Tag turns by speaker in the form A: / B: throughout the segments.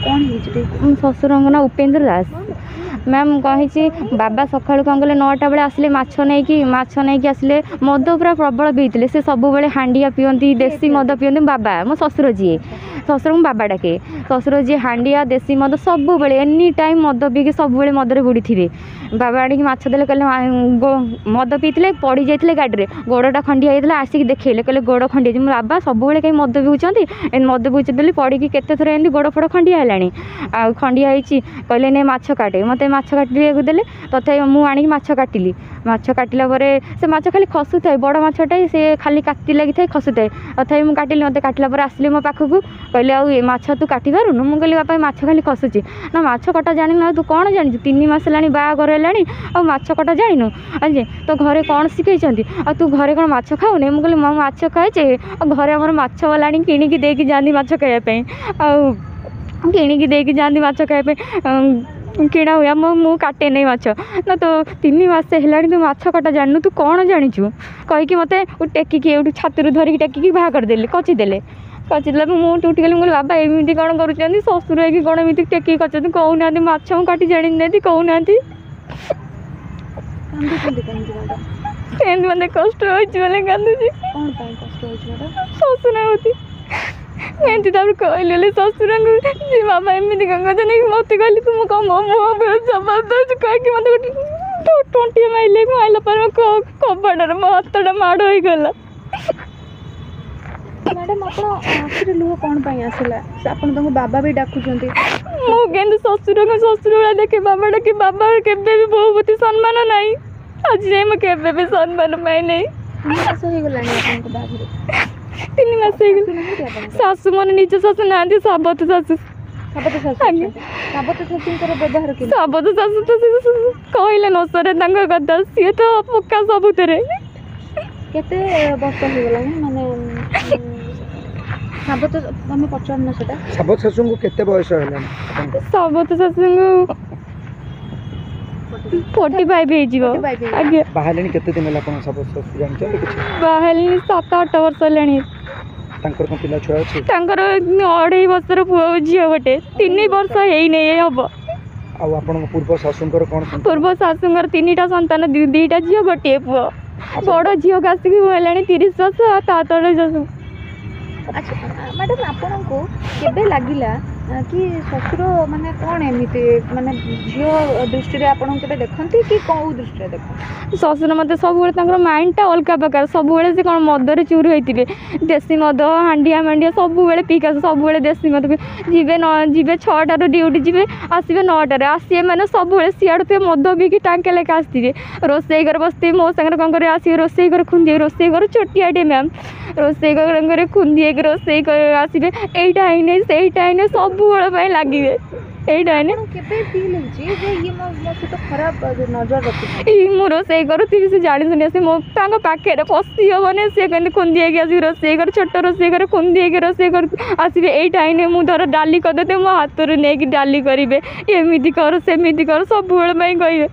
A: कौन
B: शशुर ना उपेन्द्र दास मैम कही बाबा सका कौन कले 9टा बेले आसिले माछ नहीं आसिले मद पूरा प्रबल पीते से सब बड़े हांडिया पियंती देसी मद पियंती बाबा मो शशुर जी शशुर को बाबा डाके शशुर जी हांडिया देसी मद सब बेले एनी टाइम मद पीके सब बेले मदरे बुड़ी थे बाबा आनिक माछ देले कहले मद पीते पड़ी जाते गाड़ी में गोड़टा खंडिया होता आसिक देखले कहले गोड़ खंडिया बाबा सब बेले कहीं मद पिउछंती मद पिउछे पड़ी केते थर एमती गोड़ फोड़ खंडिया है आ खंडिया होती कहले नहीं माछ काटे मत माछ काटिक देले तथा मुझे माछ काटिली माछ काटिला से माछ खाली खसु थाए बड़ माछटाई से खाली काटी लगी था खसु थाए तथा मुझे काटिली मत काटिला आसिले मो पाखक कहले आछ तू काटी पारुनु मुझे कहली बापा माछ खाली खसुची ना माछ कटा जानी ना तू कौन जानी 3 मास है बाहागर है आ माछ कटा जानु आज तो घरे कौन शिखई आ तू घरे कौन माछ खाऊनी मुझे कहली माछ खाए घरे आम माछ वाला किणिकी देकी जाती माछ खायापी किणिकी देकी जाती माछ खायापी किणा हुआ मु काटे नहीं माछ ना तो 3 मास है तू माछ कटा जानू तू कौन जाचु कहीकि मत टेकिकी छाती धरिकी टेकिकी बाहा करदेले कचिदेले कचिदेला मुझे उठिगली मुझे बाबा एमती कौन कर शशुर है कि कौन एमती टेकिकी कर कहूना माछ मु काटी जानी ना कहूना मत कष्ट होने कांदुची शशुर होती एमती कहले शशुर जी बाबा एमती कौन कर मत कहली तुम कम मुँह जबरदस्त कहीं मत टोटी माइले आइला पर कबाड़ मो हाथटा माड़ हो गला
A: मैडम आप लुह कौन आसला आप बाबा भी डाकुंट
B: मुझे शशुर को शशुर भाई देखे बाबा डाके बाबा के बहु प्रति सम्मान ना आज जाए मुझे भी सम्मान पाई नहीं 3 मास शाशु मन निज शाशु ना साबत शाशु
A: साबत व्यवहार
B: साबत शाशु तो कहले न सर कथा सी तो पक्का सबुतरे
A: केते वर्ष हो गला माने साबत हमें पचारना सेटा
C: साबत शाशु को केते बयस होला
B: साबत शाशु को 45 हे जीवो आगे
C: बाहलेनी केते दिन होला कोन साबत शाशु जान छ कुछ
B: बाहलेनी 7-8 वर्ष लेनी
C: तांकर को पिला छुआ अछि
B: तांकर 2.5 वर्षर पुओ झियो गोटे 3 वर्ष हेई नै हबो
C: आ आपन पूर्व शाशुंकर कोन
B: पूर्व शाशुंकर 3टा संतान 2टा झियो गोटे पुओ बड़ झियो कासिकी होलानी 30 वर्ष ता तळे जसु
A: अच्छा मैडम आपन को केबे लागिला कि शशुर माने कौन एमती माने झील दृष्टि रे आपन केबे देखंती कि कौ दृष्टि रे देखंती
B: शशुर मत सब बेले माइंडटा अलग प्रकार सब बेले से कौन मदर चूर होते देसी मद हांडिया मांडिया सब बेले पिक आस सब बेले देसी मद जीवे न जीवे 6टार ड्यूटी जीवे आसवे 9टार आसवे मैंने सब बेले सियाड़े मद पीकी टांके लेके आसवे रोसई घर बसते मो सागर कौन कर आसवे रोसई घर खुंदी रोसई घर छोटियाटे मैम रोसई घर खुंदी रोसई आसवे एटा आईने सेटा आईने सब बेले लगे एटा मो रोसई करुथी से जानी सुनी आस मो पाखे पशि हेने सी कहते खुंदी आस रोसई कर छोट रोसई कर खुंदी रोसई कर आसवे एटा आईने मुझे धर डाली करदे मो हाथ रू नहीं डाली करेंगे एमती कर सेमती कर सब कहे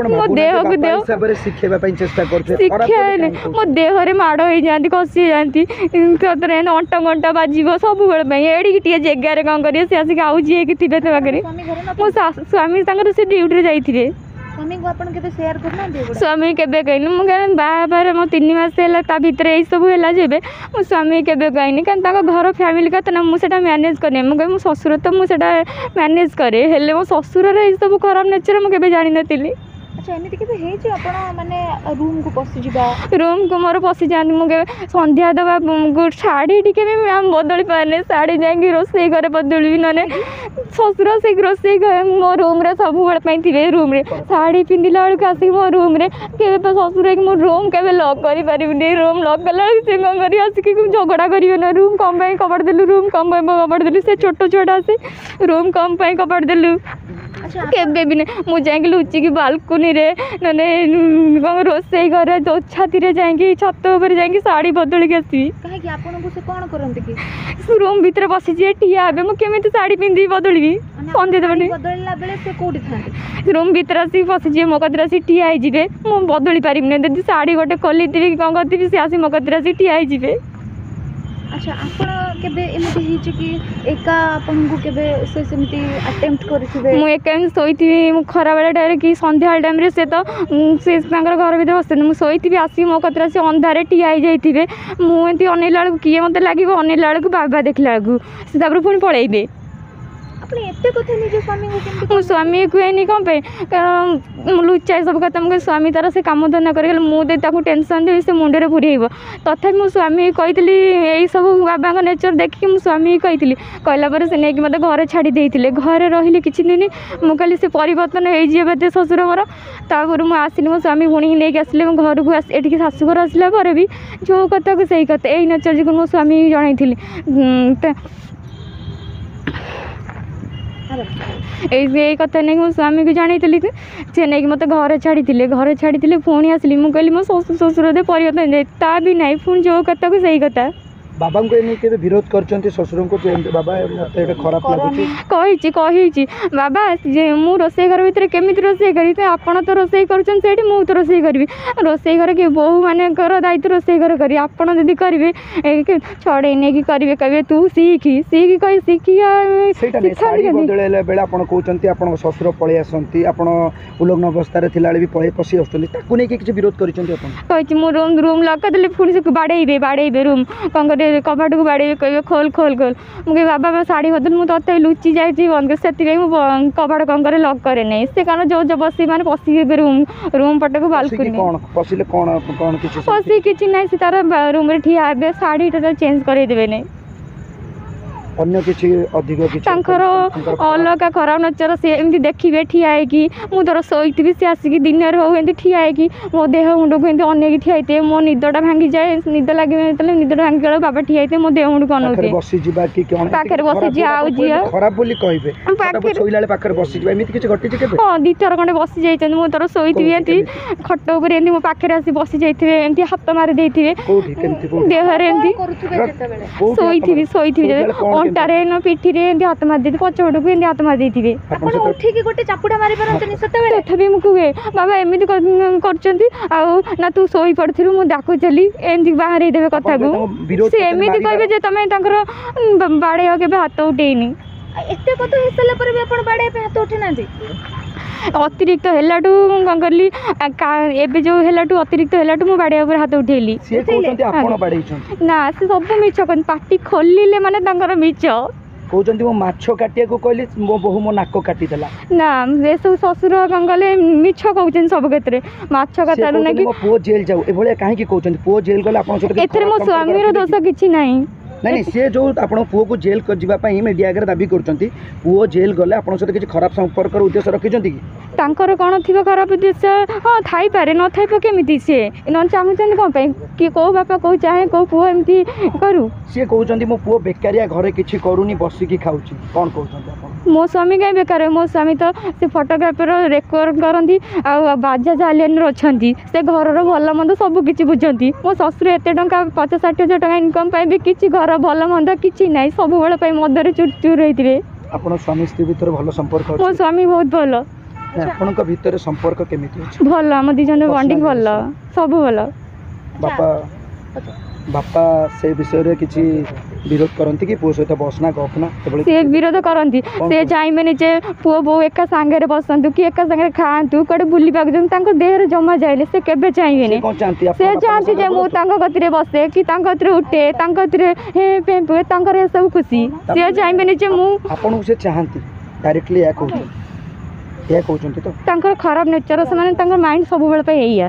B: मो देह को देह शिक्षा मो देहरे माड़ हो जाती खसी जाती अंटा घंटा बाजब सब एड़ी टे जगार कौन करेंगे सी आसिक आउजी थे पाखे मो स्वामी से ड्यूटी जाइए स्वामी केबे कहनी मुझे बाहर मो 3 मास है भितर यही सब है जब मो स्वामी केबे कहनी कहीं घर फैमिली कहते ना मुझे मैनेज करनी मुझे मो शशुर तो मुझे मैनेज करे हेले मो शशुर सब खराब नेचर मुझे जानी नी
A: अच्छा एमती केबे माने रूम को पसी जिबा
B: रूम को मोर पसी जाती मुझे संध्या दवा शाढ़ी टी भी मैम बदली पाने शाढ़ी जाकि रोसई घर बदलि ना शशुर से रोसई मो रूम रे सब थे रूम रे शाढ़ी पिंधिला बेलू आसिक मो रूम रे के शशुर मो रूम के लॉक करें रूम लॉक कला से कौन कर आसिक झगड़ा करेंगे ना रूम कम कबाड़ देलु रूम कम कबाड़ देलु से छोट छोटा आसे रूम कम कबाड़ देलु केबे भी नहीं मुझे लुचिकी बालकुनी रे ना कौन रोसई घर छाती जाकि छत उपर जाकि शाढ़ी बदल के आसवी रूम भितर बसी ठिया हे मुझे शाढ़ी पिंधि बदलि संध्या रूम भितर आसिक बसी मो कतिर आसिक ठिया होइजिबे मु बदली पारिबिनी शाढ़ी गोटे खोली कौन करती सी आसी मो कतिर आसिक ठिया होइजिबे
A: ଆଚ୍ଛା ଆପଣ କେବେ ଏମିତି ହେଇଛି କି ଏକା ଆପଣଙ୍କୁ କେବେ ସେ ସେମିତି ଆଟେମ୍ପ୍ଟ କରିଥିବେ?
B: ମୁଁ ଏକା ଏମିତି ଶୋଇଥିବି, ମୁଁ ଖରାବେଳେ ଟାଇମ୍ରେ କି ସନ୍ଧ୍ୟାବେଳେ ଟାଇମ୍ରେ ସେ ତ ସେ ତାଙ୍କର ଘର ଭିତରେ ବସିଛନ୍ତି, ମୁଁ ଶୋଇଥିବି ଆସିକି ମୋ କତିରେ ଆସି ଅନ୍ଧାରେ ଠିଆ ହେଇଯାଇଥିବେ, ମୁଁ ଏମିତି ଅନେଇଲା ବେଳକୁ କିଏ ମୋତେ ଲାଗିବ, ଅନେଇଲା ବେଳକୁ ବାବା ଦେଖିଲା ବେଳକୁ ସେ ତାପରେ ପୁଣି ପଳେଇବେ।
A: ଆପଣ ଏତେ କଥା ନିଜ ସ୍ୱାମୀଙ୍କୁ କେମିତି
B: ମୁଁ ସ୍ୱାମୀ କୁହେନି କ'ଣ ପାଇଁ, କାରଣ ମୁଁ ଲୁଚାଏ ସବୁ କଥା। ମୁଁ ସ୍ୱାମୀ ତାର ସେ କାମ ଧନ୍ଦା କରିଗଲେ ମୁଁ ଯଦି ତାକୁ ଟେନସନ୍ ଦେବି ସେ ମୁଣ୍ଡରେ ପୁରେଇବ। ତଥାପି ମୁଁ ସ୍ୱାମୀ କହିଥିଲି ଏଇସବୁ ବାବାଙ୍କ ନେଚର୍ ଦେଖିକି ମୁଁ ସ୍ୱାମୀ କହିଥିଲି, କହିଲା ପରେ ସେ ନେଇକି ମୋତେ ଘରେ ଛାଡ଼ି ଦେଇଥିଲେ। ଘରେ ରହିଲି କିଛି ଦିନ, ମୁଁ କହିଲି ସେ ପରିବର୍ତ୍ତନ ହେଇଯିବ ବୋଧେ ଶ୍ୱଶୁର ଘର। ତାପରେ ମୁଁ ଆସିଲି, ମୋ ସ୍ୱାମୀ ପୁଣିକି ନେଇକି ଆସିଲେ ମୋ ଘରକୁ ଏଠିକି ଶାଶୁଘର ଆସିଲା ପରେ ବି ଯେଉଁ କଥାକୁ ସେଇ କଥା, ଏଇ ନେଚର୍ ଯୋଗୁଁ ମୋ ସ୍ୱାମୀ ଜଣାଇଥିଲି। ଏଇ କଥା ନେଇକି ମୋ ସ୍ୱାମୀକୁ ଜଣାଇଥିଲି, ସେ ନେଇକି ମୋତେ ଘରେ ଛାଡ଼ିଥିଲେ ପୁଣି ଆସିଲି। ମୁଁ କହିଲି ମୋ ଶ୍ୱଶୁର ଦେ ପରିବର୍ତ୍ତନ ହେଇଯାଏ, ତା ବି ନାହିଁ, ପୁଣି ଯେଉଁ କଥାକୁ ସେଇ କଥା।
C: ବାବାଙ୍କୁ ଏନେ କେବେ ବିରୋଧ କରିଛନ୍ତି ଶ୍ୱଶୁରଙ୍କୁ ଯେ ଏମିତି ବାବା ମୋତେ ଏଇଟା ଖରାପ ଲାଗୁଛି?
B: କହିଛି ବାବା ଯେ ମୁଁ ରୋଷେଇ ଘର ଭିତରେ କେମିତି ରୋଷେଇ କରିବି, ଆପଣ ତ ରୋଷେଇ କରୁଛନ୍ତି ସେଇଠି, ମୁଁ ତ ରୋଷେଇ କରିବି। ରୋଷେଇ ଘର କି ବୋହୂମାନଙ୍କର ଦାୟିତ୍ୱ ରୋଷେଇ ଘର କରିବି, ଆପଣ ଯଦି କରିବେ ଛଡ଼େଇ ନେଇକି କରିବେ, କହିବେ ତୁ ଶିଖି ଶିଖିବା।
C: ସେଇଟା ନାହିଁ, ଶାଢ଼ୀ ବଦଳେଇଲା ବେଳେ ଆପଣ କହୁଛନ୍ତି ଆପଣଙ୍କ ଶ୍ୱଶୁର ପଳେଇ ଆସନ୍ତି, ଆପଣ ଉଲଗ୍ନ ଅବସ୍ଥାରେ ଥିଲାବେଳେ ବି ପଳେଇ ପଶି ଆସୁଛନ୍ତି, ତାକୁ ନେଇକି କିଛି ବିରୋଧ କରିଛନ୍ତି ଆପଣ?
B: କହିଛି ମୁଁ ରୁମ୍ ଲକ୍ କରିଦେଲେ ପୁଣି ସେ ବାଡ଼େଇବେ ରୁମ୍ କ'ଣ କରିବେ, କବାଟକୁ ବାଡ଼େଇବେ, କହିବେ ଖୋଲ। ମୁଁ କହିବି ବାବା ମୋ ଶାଢ଼ୀ ବଦଳ, ମୁଁ ତଥାପି ଲୁଚି ଯାଇଛି ବନ୍ଦ କରି, ସେଥିପାଇଁ ମୁଁ କବାଟ କ'ଣ କରେ ଲକ୍ କରେ ନାହିଁ। ସେ କାରଣ ଯେଉଁ ବସି ମାନେ ପଶିବେ ରୁମ୍ ପଟକୁ ବାଲକୁନି।
C: ପଶିଲେ କ'ଣ
B: କିଛି ନାହିଁ, ସେ ତାର ରୁମ୍ରେ ଠିଆ ହେବେ, ଶାଢ଼ୀଟା ଚେଞ୍ଜ କରେଇଦେବେ ନାହିଁ।
C: ଅନ୍ୟ କିଛି ଅଧିକ କିଛି
B: ତାଙ୍କର ଅଲଗା ଖରାପ ନେଚର, ସେ ଏମିତି ଦେଖିବେ ଠିଆ ହେଇକି, ମୁଁ ଧର ଶୋଇଥିବି ସେ ଆସିକି ଦିନରେ ହଉ ଏମିତି ଠିଆ ହେଇକି ମୋ ଦେହ ମୁଣ୍ଡକୁ ଏମିତି ଅନେଇକି ଠିଆ ହେଇଥିବେ, ମୋ ନିଦଟା ଭାଙ୍ଗିଯାଏ, ନିଦ ଲାଗିବ ଯେତେବେଳେ ନିଦଟା ଭାଙ୍ଗିଗଲା ବାବା ଠିଆ ହେଇଥିବେ ମୋ ଦେହ ମୁଣ୍ଡକୁ ଅନେଇଥିବେ,
C: ବସିଯିବା କି କ'ଣ
B: ପାଖରେ ବସିଯିବା, ଆଉ ଝିଅ
C: ଖରାପ ବୋଲି କହିବେ, ଶୋଇଲା ବେଳେ ପାଖରେ ବସିଯିବା, ଏମିତି କିଛି ଘଟିଛି କେବେ?
B: ହଁ 2 ଥର ଖଣ୍ଡେ ବସି ଯାଇଛନ୍ତି। ମୁଁ ଧର ଶୋଇଥିବି ଏମିତି ଖଟ ଉପରେ ଏମିତି ମୋ ପାଖରେ ଆସି ବସି ଯାଇଥିବେ, ଏମିତି ହାତ ମାରି ଦେଇଥିବେ ଦେହରେ, ଏମିତି ଶୋଇଥିବି ଅଣ୍ଟାରେ ପିଠିରେ ଏମିତି ହାତ ମାରି ଦେଇଥିବେ, ପଛପଟକୁ ଏମିତି ହାତ ମାରି ଦେଇଥିବେ।
A: ଆପଣ ଉଠିକି ଗୋଟେ ଚାପୁଡ଼ା ମାରି ପାରନ୍ତିନି ସେତେବେଳେ?
B: ତଥାପି ମୁଁ କୁହେ ବାବା ଏମିତି କରୁଛନ୍ତି, ଆଉ ନା ତୁ ଶୋଇ ପଡ଼ିଥିଲୁ ମୁଁ ଡାକୁଥିଲି, ଏମିତି ବାହାରେଇ ଦେବେ କଥାକୁ। ସେ ଏମିତି କହିବେ ଯେ ତମେ ତାଙ୍କର ବାଡ଼େଇବ କେବେ ହାତ ଉଠେଇନି।
A: ଏତେ କଥା ହେଇସାରିଲା ପରେ ବି ଆପଣ ବାଡ଼େଇବା ପାଇଁ ହାତ ଉଠେଇ ନାହାନ୍ତି?
B: ଅତିରିକ୍ତ ହେଲାଠୁ ମୁଁ କ'ଣ କଲି, ଏବେ ଯେଉଁ ହେଲାଠୁ ଅତିରିକ୍ତ ହେଲାଠୁ ମୁଁ ବାଡ଼େଇବା ଉପରେ ହାତ ଉଠେଇଲି। ନା ସେ ସବୁ ମିଛ କହନ୍ତି, ପାଟି ଖୋଲିଲେ ମାନେ ତାଙ୍କର ମିଛ
C: କହୁଛନ୍ତି। ମୁଁ ମାଛ କାଟିବାକୁ କହିଲି ମୋ ବୋହୂ ମୋ ନାକ କାଟିଦେଲା।
B: ନା ଏସବୁ ଶ୍ୱଶୁର କ'ଣ କଲେ ମିଛ କହୁଛନ୍ତି ସବୁ କ୍ଷେତ୍ରରେ, ମାଛ କଥାରୁ ନେଇକି
C: ମୋ ପୁଅ ଜେଲ୍ ଯାଉ ଏଭଳିଆ କାହିଁକି କହୁଛନ୍ତି? ପୁଅ ଜେଲ୍ ଗଲେ ଆପଣଙ୍କ ସହିତ
B: ଏଥିରେ ମୋ ସ୍ୱାମୀର ଦୋଷ କିଛି ନାହିଁ।
C: ନାଇଁ ସେ ଯେଉଁ ଆପଣ ପୁଅକୁ ଜେଲ୍ ଯିବା ପାଇଁ ମିଡ଼ିଆ ଆଗରେ ଦାବି କରୁଛନ୍ତି, ପୁଅ ଜେଲ୍ ଗଲେ ଆପଣଙ୍କ ସହିତ କିଛି ଖରାପ ସମ୍ପର୍କର ଉଦ୍ଦେଶ୍ୟ ରଖିଛନ୍ତି କି?
B: ତାଙ୍କର କ'ଣ ଥିବ ଖରାପ ଉଦ୍ଦେଶ୍ୟ? ହଁ ଥାଇପାରେ, ନଥାଇବ କେମିତି? ସିଏ ନ ଚାହୁଁଛନ୍ତି କ'ଣ ପାଇଁ? କିଏ କେଉଁ ବାପା କେଉଁ ଚାହେଁ କେଉଁ ପୁଅ ଏମିତି କରୁ?
C: ସିଏ କହୁଛନ୍ତି ମୋ ପୁଅ ବେକାରିଆ, ଘରେ କିଛି କରୁନି, ବସିକି ଖାଉଛି, କ'ଣ କହୁଛନ୍ତି ଆପଣ?
B: ମୋ ସ୍ୱାମୀ କାହିଁ ବେକାର? ମୋ ସ୍ୱାମୀ ତ ସେ ଫଟୋଗ୍ରାଫର, ରେକର୍ଡ କରନ୍ତି, ଆଉ ବାଜାଜ ଆଲିୟନ୍ରେ ଅଛନ୍ତି, ସେ ଘରର ଭଲ ମନ୍ଦ ସବୁ କିଛି ବୁଝନ୍ତି। ମୋ ଶ୍ୱଶୁର ଏତେ ଟଙ୍କା 50-60 ହଜାର ଟଙ୍କା ଇନକମ୍ ପାଇଁ ବି କିଛି ଘର ଭଲ ମନ୍ଦ କିଛି ନାହିଁ, ସବୁବେଳେ ପାଇଁ ମଦରେ ଚୁର ହେଇଥିବେ।
C: ଆପଣ ସ୍ୱାମୀ ସ୍ତ୍ରୀ ଭିତରେ ଭଲ ସମ୍ପର୍କ ଅଛି?
B: ମୋ ସ୍ୱାମୀ ବହୁତ ଭଲ।
C: ଆପଣଙ୍କ ଭିତରେ ସମ୍ପର୍କ କେମିତି ଅଛି?
B: ଭଲ, ଆମ 2 ଜଣ ବଣ୍ଡିଂ ଭଲ, ସବୁ ଭଲ।
C: ବାପା ସେ ବିଷୟରେ କିଛି ବିରୋଧ କରନ୍ତି କି ପୁଅ ସହିତ ବସନା ଗପନା?
B: ସେ ବିରୋଧ କରନ୍ତି, ସେ ଚାହିଁବେନି ଯେ ପୁଅ ବୋଉ ଏକା ସାଙ୍ଗରେ ବସନ୍ତୁ କି ଏକା ସାଙ୍ଗରେ ଖାଆନ୍ତୁ, କୁଆଡ଼େ ବୁଲିବାକୁ ଯାଆନ୍ତୁ, ତାଙ୍କ ଦେହରେ ଜମା ଯାଇଲେ ସେ କେବେ ଚାହିଁବେନି। ସେ ଚାହାନ୍ତି ଯେ ମୁଁ ତାଙ୍କ କତିରେ ବସେ କି ତାଙ୍କ କତିରେ ଉଠେ, ତାଙ୍କ କତିରେ ହୁଏ, ତାଙ୍କର ଏସବୁ ଖୁସି। ସେ ଚାହିଁବେନି ଯେ ମୁଁ
C: ଆପଣଙ୍କୁ ସେ ଚାହାନ୍ତି ଡାଇରେକ୍ଟଲି ଏହା କହୁଛନ୍ତି ତ?
B: ତାଙ୍କର ଖରାପ ନେଚର, ସେମାନେ ତାଙ୍କର ମାଇଣ୍ଡ ସବୁବେଳେ ପାଇଁ ଏଇଆ।